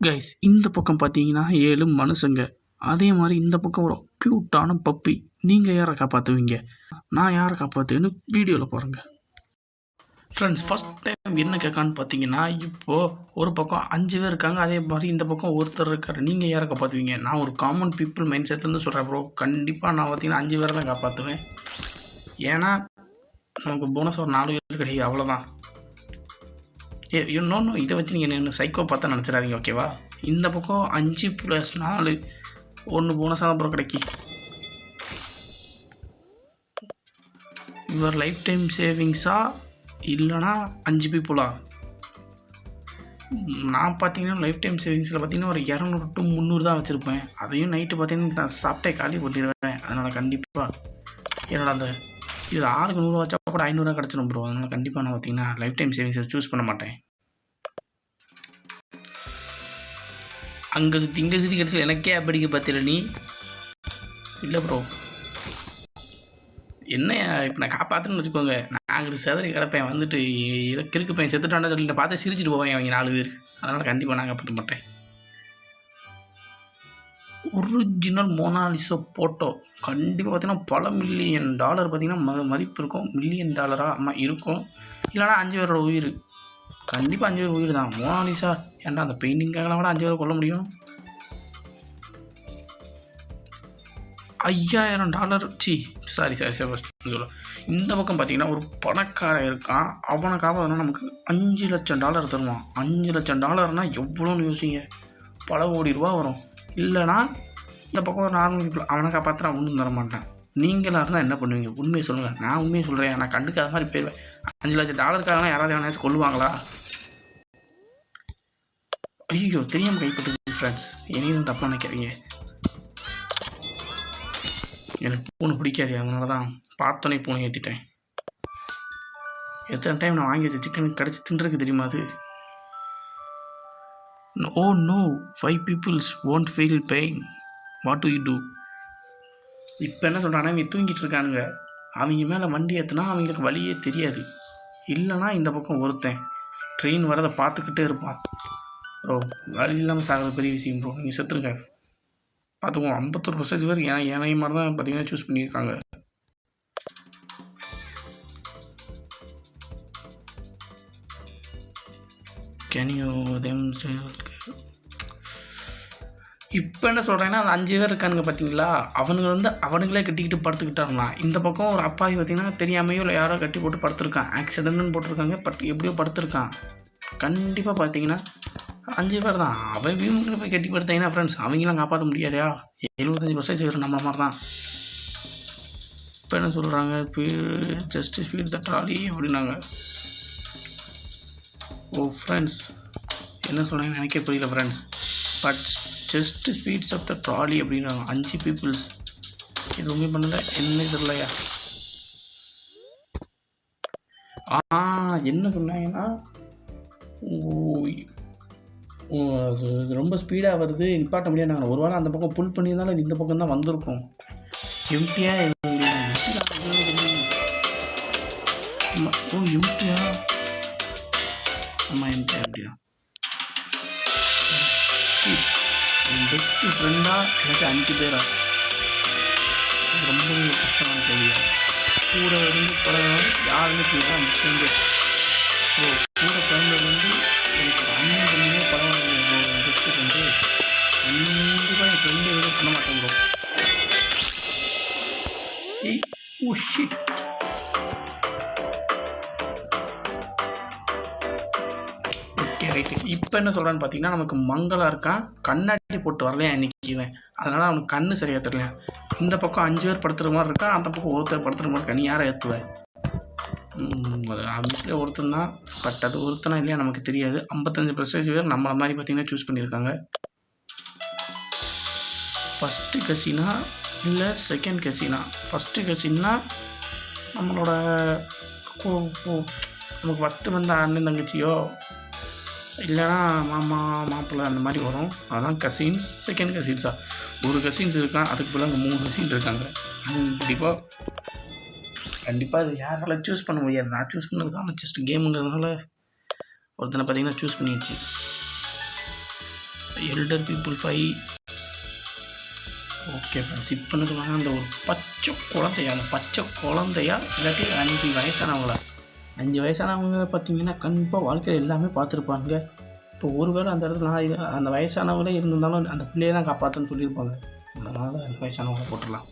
Guys, இந்த பக்கம் பார்த்தீங்கன்னா 7 மனுஷங்க. அதே மாதிரி இந்த பக்கம் ஒரு க்யூட்டான பப்பி. நீங்கள் யாரை காப்பாற்றுவீங்க? நான் யாரை காப்பாற்றுவேன்னு வீடியோவில் பாருங்கள். ஃப்ரெண்ட்ஸ், ஃபஸ்ட் டைம் என்ன கேட்கான்னு பார்த்தீங்கன்னா, இப்போது ஒரு பக்கம் 5 பேர் இருக்காங்க. அதே மாதிரி இந்த பக்கம் ஒருத்தர் இருக்கார். நீங்கள் யாரை காப்பாற்றுவீங்க? நான் ஒரு காமன் பீப்புள் மைண்ட் செட்லேருந்து சொல்கிறேன் ப்ரோ. கண்டிப்பாக நான் பார்த்தீங்கன்னா 5 பேரை தான் காப்பாற்றுவேன். ஏன்னா நமக்கு போனஸ் ஒரு 4 பேர் கிடையாது, அவ்வளோதான். இன்னொன்று இதை வச்சு நீங்கள் என்ன சைக்கோ பார்த்தா நினச்சிடாதீங்க, ஓகேவா? இந்த பக்கம் 5 + 4 1 போனஸாக தான் அப்புறம் கிடைக்கி. இவர் லைஃப் டைம் சேவிங்ஸா இல்லைனா 5 பீப்புளா? நான் பார்த்தீங்கன்னா லைஃப் டைம் சேவிங்ஸில் பார்த்தீங்கன்னா ஒரு 200 to 300 தான் வச்சுருப்பேன். அதையும் நைட்டு பார்த்தீங்கன்னா நான் சாப்பிட்டே காலி பண்ணிடுவேன். அதனால் கண்டிப்பாக என்னோட அந்த இது ஆளுக்கு 100 வச்சா கூட 500 கிடச்சிடும் ப்ரோ. அதனால் கண்டிப்பாக நான் பார்த்தீங்கன்னா லைஃப் டைம் சேவிங்ஸை சூஸ் பண்ண மாட்டேன். அங்கே சுற்றி இங்கே சுற்றி கிடச்சி எனக்கே அப்படிக்க பார்த்தில நீ இல்லை ப்ரோ. என்ன இப்போ நான் காப்பாற்றுன்னு வச்சுக்கோங்க, நான் அங்கிட்டு செதறி கிடப்பேன். வந்துட்டு இதை கிறுக்கு பையன் செத்துட்டான்னு சொல்லிட்டு பார்த்து சிரிச்சிட்டு போவேன் அவங்க 4 பேர். அதனால் கண்டிப்பாக நான் காப்பாற்ற மாட்டேன். ஒரிஜினல் மோனாலிசா ஃபோட்டோ கண்டிப்பாக பார்த்தீங்கன்னா பல $1,000,000 பார்த்தீங்கன்னா மதிப்பு இருக்கும். $1,000,000 அம்மா இருக்கும். இல்லைனா 5 பேரோட உயிர். கண்டிப்பாக 5 பேர் உயிர் தான். மோனாலிசா ஏன்டா அந்த பெயிண்டிங்காக கூட 5 பேரை கொல்ல முடியும்? $5,000 சாரி சொல்ல. இந்த பக்கம் பார்த்தீங்கன்னா ஒரு பணக்காரன் இருக்கான். அவனை காப்பாற்றணும் நமக்கு $5 லட்சம் தருவான். $5 லட்சம் எவ்வளோன்னு யோசிங்க. பல கோடி ரூபா வரும். இல்லைனா இந்த பக்கம் ஒரு நார்மல் பீப்புள் அவனை காப்பாற்றினா ஒன்றும் தர மாட்டான். நீங்களாக இருந்தால் என்ன பண்ணுவீங்க? உண்மையை சொல்லுங்கள். நான் உண்மையை சொல்கிறேன். நான் கண்டுக்காத மாதிரி போயிடுவேன். $5 லட்சம் யாராவது எவனாச்சும் கொள்ளுவாங்களா? ஐயோ, தெரியாமல் கைப்பற்றுது ஃப்ரெண்ட்ஸ். என்னையும் தப்பாக நினைக்கிறீங்க. எனக்கு பூனை பிடிக்காது. அதனால தான் பார்த்தோன்னே பூனை ஏற்றிட்டேன். எத்தனை டைம் நான் வாங்கி வச்ச சிக்கன் கடிச்சு தின்றுருக்கு தெரியுமா அது? Oh no, 5 people won't feel pain. What do you do? இப்போ என்ன சொல்கிறாங்கன்னா, இவங்க தூங்கிட்டு இருக்கானுங்க. அவங்க மேலே வண்டி ஏற்றுனா அவங்களுக்கு வழியே தெரியாது. இல்லைனா இந்த பக்கம் ஒருத்தன் ட்ரெயின் வரதை பார்த்துக்கிட்டே இருப்பான். ப்ரோ, வழி இல்லாமல் சாகிறது பெரிய விஷயம் ப்ரோ. நீங்கள் செத்துருங்க பார்த்துக்குவோம். 51% பேர் ஏனைய மாதிரி தான் பார்த்தீங்கன்னா சூஸ் பண்ணியிருக்காங்க. இப்போ என்ன சொல்கிறேன்னா, அந்த 5 பேர் இருக்கானுங்க பார்த்தீங்களா, அவனுங்களே கட்டிக்கிட்டு படுத்துக்கிட்டாங்களா. இந்த பக்கம் ஒரு அப்பாவி பார்த்தீங்கன்னா தெரியாமையோ இல்லை யாரோ கட்டி போட்டு படுத்துருக்கான். ஆக்சிடென்ட்னு போட்டிருக்காங்க. எப்படியோ படுத்துருக்கான். கண்டிப்பாக பார்த்தீங்கன்னா 5 பேர் தான். அவங்களும் போய் கட்டி படுத்தாங்கன்னா ஃப்ரெண்ட்ஸ் அவங்களாம் காப்பாற்ற முடியாதையா? 75% பேர் நம்ம மாதிரி தான். இப்போ என்ன சொல்கிறாங்க, இப்போ ஜஸ்ட் ஸ்பீட் த ட்ராலி அப்படின்னாங்க. ஓ ஃப்ரெண்ட்ஸ், என்ன சொன்னாங்கன்னு எனக்கே புரியல friends. But just speeds of the trolley அப்படின்னாங்க. 5 பீப்புள்ஸ் எதுவுமே பண்ணல. என்ன தெரியலையா? என்ன சொன்னாங்கன்னா, ரொம்ப ஸ்பீடாக வருது, நிப்பாட்ட முடியாது. ஒரு வாரம் அந்த பக்கம் புல் பண்ணியிருந்தாலும் இது இந்த பக்கம் தான் வந்திருக்கும். எம்டியா எம்டியா ஆமாம், எம்டியா எப்படியா என் பெஸ்ட்டு ஃப்ரெண்டாக எனக்கு 5 பேரா? ரொம்ப கஷ்டமான கேள்வியா? கூட இருந்து பழகம் யாருன்னு தெரியாது. 5 ஃப்ரெண்டு. ஸோ கூட பிறந்தது வந்து எனக்கு ஒரு அண்ணன் தம்பியே பரவாயில்ல ப்ரோ. என் பெஸ்ட்டு ஃப்ரெண்டு கண்டிப்பாக என் ஃப்ரெண்டு எதுவும் பண்ண மாட்டேன் bro. Oh shit. Okay right. இப்போ என்ன சொல்கிறான்னு பார்த்தீங்கன்னா, நமக்கு மங்களாக இருக்கான். கண்ணாடி போட்டு வரலையா இன்றைக்கி. அதனால் அவனுக்கு கண்ணு சரியாக தெரியல. இந்த பக்கம் 5 பேர் படுத்துகிற மாதிரி இருக்கான். அந்த பக்கம் ஒருத்தர் படுத்துகிற மாதிரி இருக்கா. நீ யாரை ஏற்றுவேன்? ஆப்வியஸ்லி ஒருத்தன் தான். பட் அது ஒருத்தனா இல்லையா நமக்கு தெரியாது. 55% பேர் நம்மளை மாதிரி பார்த்தீங்கன்னா சூஸ் பண்ணியிருக்காங்க. ஃபஸ்ட்டு கசினா இல்லை செகண்ட் கசினா? ஃபஸ்ட்டு கசின்னா நம்மளோட நமக்கு ஃபஸ்ட்டு வந்து அண்ணன் தங்கச்சியோ இல்லைனா மாமா மாப்பிள்ளை அந்த மாதிரி வரும். அதுதான் கசின்ஸ். செகண்ட் கசின்ஸா? ஒரு கசின்ஸ் இருக்கான். அதுக்கு பிள்ளை அங்கே 3 கசின்ஸ் இருக்காங்க. கண்டிப்பாக இது யாரால சூஸ் பண்ண முடியாது. நான் சூஸ் பண்ணதுக்கான ஜஸ்ட் கேமுங்கிறதுனால ஒருத்தனை பார்த்தீங்கன்னா சூஸ் பண்ணிடுச்சு. Elder people 5. ஓகே ஃப்ரெண்ட்ஸ், இப்போ சொல்லுவாங்க அந்த ஒரு பச்சை குழந்தையா இல்லாட்டி 5 வயசானவங்களா? 5 வயசானவங்க பார்த்தீங்கன்னா கண்டிப்பாக வாழ்க்கையில் எல்லாமே பார்த்துருப்பாங்க. இப்போ ஒருவேளை அந்த இடத்துல அந்த வயசானவங்களே இருந்திருந்தாலும் அந்த பிள்ளையை தான் காப்பாற்றுன்னு சொல்லியிருப்பாங்க. அதனால் அந்த வயசானவங்களை போட்டுடலாம்.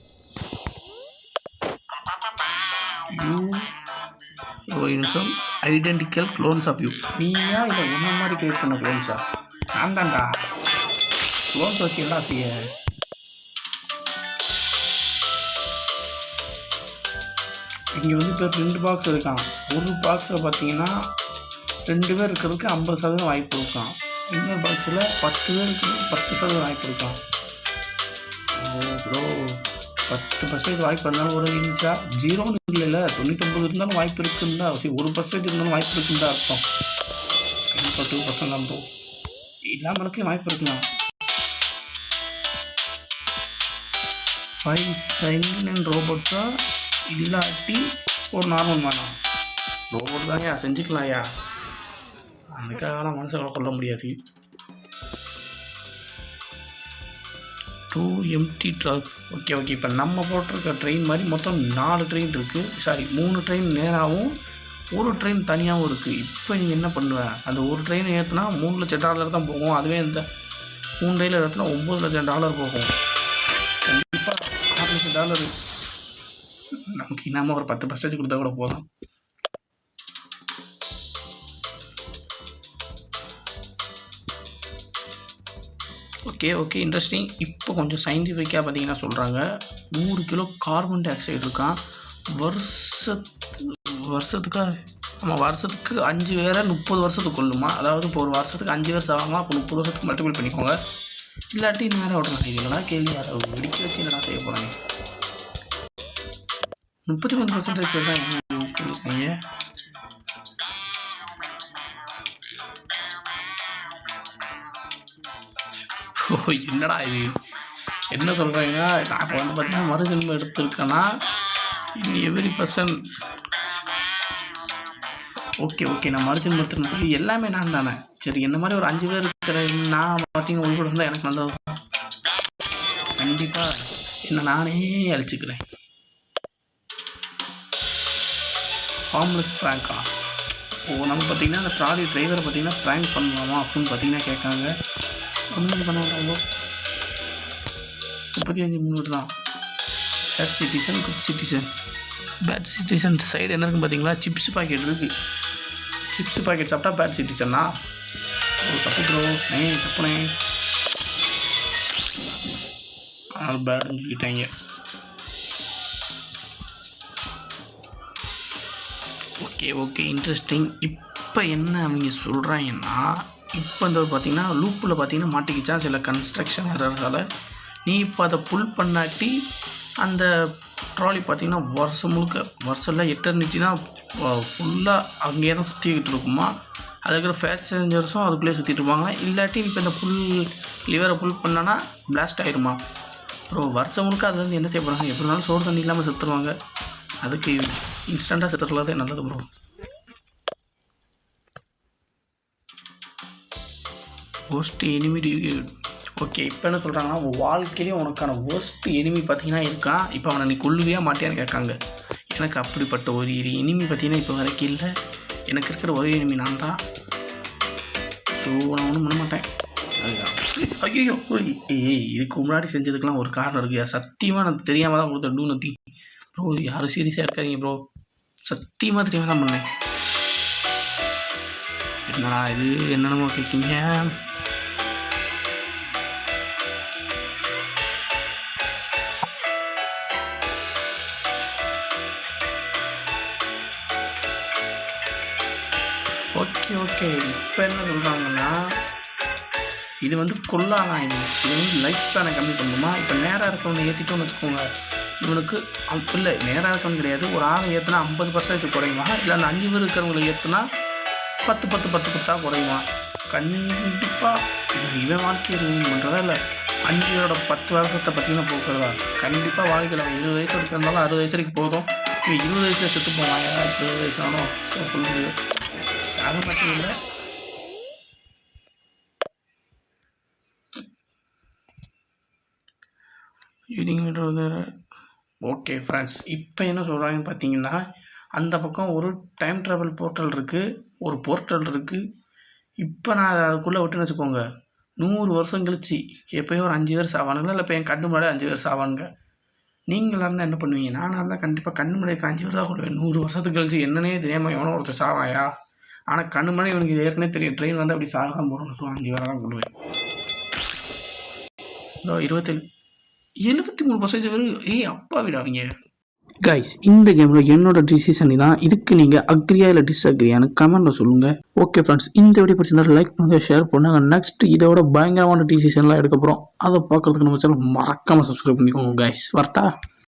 ஒரு நிமிஷம், ஐடென்டிக்கல் க்ளோன்ஸ் ஆஃப் யூ. நீயா இல்லை ஒன்றை மாதிரி கிரியேட் பண்ண க்ளோன்ஸா? நான் தான்டா க்ளோன்ஸ் வச்சு எல்லாம் செய்ய. இங்கே வந்து இப்போ 2 பாக்ஸ் இருக்கான். ஒரு பாக்ஸில் பார்த்தீங்கன்னா 2 பேர் இருக்கிறதுக்கு 50% வாய்ப்பு இருக்கான். இன்னொரு பாக்ஸில் 10 பேர் இருக்கிறதுக்கு 10% வாய்ப்பு இருக்கான். ஓ ப்ரோ, 10% வாய்ப்பு இருந்தாலும் ஒரு இருந்துச்சா? 0ன்னு இல்லைல்ல, 99 இருந்தாலும் வாய்ப்பு இருக்குன்னு தான். 1% இருந்தாலும் வாய்ப்பு இருக்குன்னு தான் அர்த்தம். கண்டிப்பாக 2% தான் ப்ரோ. இல்லாமலுக்கு வாய்ப்பு இருக்கலாம். 5 சைலண்ட் ரோபோட்ஸா இல்லாட்டி ஒரு நார்மல் மேனா? ரோபோட் தான்யா, செஞ்சுக்கலாம்யா. அதுக்காகலாம் மனுஷங்களை கொல்ல முடியாது. 2 எம்டி ட்ராக். ஓகே, இப்போ நம்ம போட்டிருக்க ட்ரெயின் மாதிரி மொத்தம் 4 ட்ரெயின் இருக்குது. 3 ட்ரெயின் நேராகவும் ஒரு ட்ரெயின் தனியாகவும் இருக்குது. இப்போ நீ என்ன பண்ணுவேன்? அந்த ஒரு ட்ரெயினை ஏற்றுனா $3 லட்சம் தான் போகும். அதுவே இந்த 3 ட்ரெயினில் ஏற்றுனா $9 லட்சம் போகும். கண்டிப்பாக $6 லட்சம். நமக்கு இல்லாமல் ஒரு 10% கொடுத்தா கூட போதும். Okay interesting. இப்போ கொஞ்சம் சயின்டிஃபிக்காக பார்த்தீங்கன்னா சொல்கிறாங்க 100 கிலோ கார்பன் டை ஆக்சைடு இருக்கான். வருஷத்துக்கு 5 பேரை 30 வருஷத்துக்கு கொள்ளுமா? அதாவது இப்போ ஒரு வருஷத்துக்கு 5 பேர் சாவாங்களா? அப்போ 30 வருஷத்துக்கு மல்டிபிள் பண்ணிக்கோங்க. இல்லாட்டி நேரம் விட்றாங்க. இது இல்லைனா கேள்வி அதை வெடிக்க வச்சு என்னடா செய்ய போகிறாங்க? 33% தான் என்ன என்னடா இது என்ன சொல்கிறாங்கன்னா, நான் இப்போ வந்து பார்த்தீங்கன்னா மறுஜென்மம் எடுத்திருக்கேன்னா எவ்ரி பர்சன். ஓகே நான் மறுஜென்மம் எடுத்துருக்கேன். இது எல்லாமே நான் தானே. சரி, என்ன மாதிரி ஒரு 5 பேர் இருக்கிற நான் பார்த்தீங்கன்னா உங்களோட இருந்தால் எனக்கு நல்லது. கண்டிப்பாக என்னை நானே அழிச்சிக்கிறேன். ஹார்ம்லெஸ் ப்ராங்கா? நம்ம பார்த்தீங்கன்னா அந்த ட்ராலி டிரைவரை பார்த்தீங்கன்னா ப்ராங்க் பண்ணலாமா அப்படின்னு பார்த்தீங்கன்னா கேட்காங்க. ஒன்றும் பண்ண மாட்டாங்க. 35 மினிட் தான். Bad citizen, good citizen. Bad citizen side என்ன இருக்குன்னு பார்த்தீங்களா? சிப்ஸ் பாக்கெட் இருக்குது. சிப்ஸ் பாக்கெட் சாப்பிட்டா பேட் சிட்டிசன்னா? தப்பு ப்ரோ, தப்புனே. அதனால் பேடுன்னு சொல்லிட்டாங்க. Okay interesting. இப்போ என்ன அவங்க சொல்கிறாங்கன்னா, இப்போ இந்த பார்த்தீங்கன்னா லூப்பில் பார்த்தீங்கன்னா மாட்டிக்கிச்சா சில கன்ஸ்ட்ரக்ஷன் எரர்ஸால். நீ இப்போ அதை புல் பண்ணாட்டி அந்த ட்ராலி பார்த்தீங்கன்னா வருஷம் எட்டர்னிட்டி தான் ஃபுல்லாக அங்கேயே தான் சுற்றிக்கிட்டு இருக்குமா. அதுக்கிற பேசஞ்சர்ஸும் அதுக்குள்ளேயே சுற்றிட்டு இருப்பாங்க. இல்லாட்டி இப்போ இந்த லிவரை புல் பண்ணனா பிளாஸ்ட் ஆகிடுமா. அப்புறம் வருஷம் முழுக்க அதுலேருந்து என்ன செய்ய போகிறாங்க? எப்படி இருந்தாலும் சோறு தண்ணி இல்லாமல் செத்துருவாங்க. அதுக்கு இன்ஸ்டண்ட்டாக செத்துறதுலாம் நல்லது ப்ரோ. Worst enemy. ஓகே, இப்போ என்ன சொல்கிறாங்கன்னா, உங்கள் வாழ்க்கையிலே உனக்கான ஒர்ஸ்ட் எனிமி பார்த்தீங்கன்னா இருக்கான். இப்போ அவனை நீ கொல்லுவியா மாட்டியான்னு கேட்காங்க. எனக்கு அப்படிப்பட்ட ஒரு எனிமி பார்த்தீங்கன்னா இப்போ வரைக்கும் இல்லை. எனக்கு இருக்கிற ஒரே எனிமி நான் தான். ஸோ நான் ஒன்றும் பண்ண மாட்டேன். ஐயோ இதுக்கு முன்னாடி செஞ்சதுக்கெலாம் ஒரு காரணம் இருக்குயா. சத்தியமாக நான் தெரியாமல் தான் கொடுத்தேன். Two nothing bro. யாரும் சீரியஸாக எடுக்காதீங்க ப்ரோ. சத்தியமாக தெரியாமல் தான் பண்ணேன். என்னடா இது என்னென்னமோ கேட்குங்க. ஓகே இப்போ என்ன சொல்கிறாங்கன்னா, இது வந்து கொல்லாதான். இது வந்து லைஃப் ஸ்பேனை கம்மி பண்ணணுமா? இப்போ நேராக இருக்கவனை ஏற்றிட்டோன்னு வச்சுக்கோங்க. இவனுக்கு இல்லை நேராக இருக்கவனு கிடையாது. ஒரு ஆளை ஏற்றுனா 50% குறையுமா? இல்லை அந்த 5 பேர் இருக்கிறவங்களை ஏற்றுனா 10 குறையுமா? கண்டிப்பாக இவன் வாழ்க்கையை ரூம் பண்ணுறதா இல்லை 5 பேரோட 10 வருஷத்தை பார்த்தீங்கன்னா போக்குறதா? கண்டிப்பாக வாழ்க்கையில் 20 வயசு இருக்கிறதாலும் 60 வயசு வரைக்கும் போதும். இவன் 20 வயசில் செத்து போவான். 20 வயசு ஆனோம். ஸோ ஃபுல்லு அது மட்டும் இல்லை. இதுங்கிறது ஓகே ஃப்ரெண்ட்ஸ், இப்போ என்ன சொல்கிறாங்கன்னு பார்த்தீங்கன்னா, அந்த பக்கம் ஒரு டைம் ட்ராவல் போர்ட்டல் இருக்குது, ஒரு போர்ட்டல் இருக்குது. இப்போ நான் அதுக்குள்ளே விட்டுன்னு வச்சுக்கோங்க, 100 வருஷம் கழிச்சு எப்போயும் ஒரு 5 பேர் சாவானுங்களா, இல்லை இப்போ என் கண்ணு முன்னாடி 5 பேர் சாவானுங்க. நீங்களாக இருந்தால் என்ன பண்ணுவீங்க? நானாக இருந்தால் கண்டிப்பாக கண்ணு முன்னாடி 5 பேர் தான் கொள்வேன். 100 வருஷத்துக்கு கழிச்சு என்னன்னே தெரியாமல் எவனோ ஒருத்தர் சாவாயா? ஆனால் கண்ணு முன்னாடி இவனுக்கு ஏற்கனவே தெரியும், ட்ரெயின் வந்து அப்படி சாக தான் போகிறோம். ஸோ 5 பேராக தான் கொள்வேன். இதோ 73% பேர் அப்பா விடாதீங்க. கைஸ், இந்த கேமில் என்னோட டிசிஷன் தான். இதுக்கு நீங்கள் அக்ரியா இல்லை டிஸ்அக்ரியான்னு கமெண்ட்டில் சொல்லுங்கள். ஓகே ஃப்ரெண்ட்ஸ், இந்த வீடியோ பிடிச்சிருந்தா லைக் பண்ணுங்கள், ஷேர் பண்ணுங்கள். நெக்ஸ்ட் இதோட பயங்கரமான டிசிஷன்லாம் எடுக்க போகிறோம். அதை பார்க்குறதுக்கு நம்ம சேனல் மறக்காமல் சப்ஸ்கிரைப் பண்ணிக்கோங்க கைஸ். வரட்டா?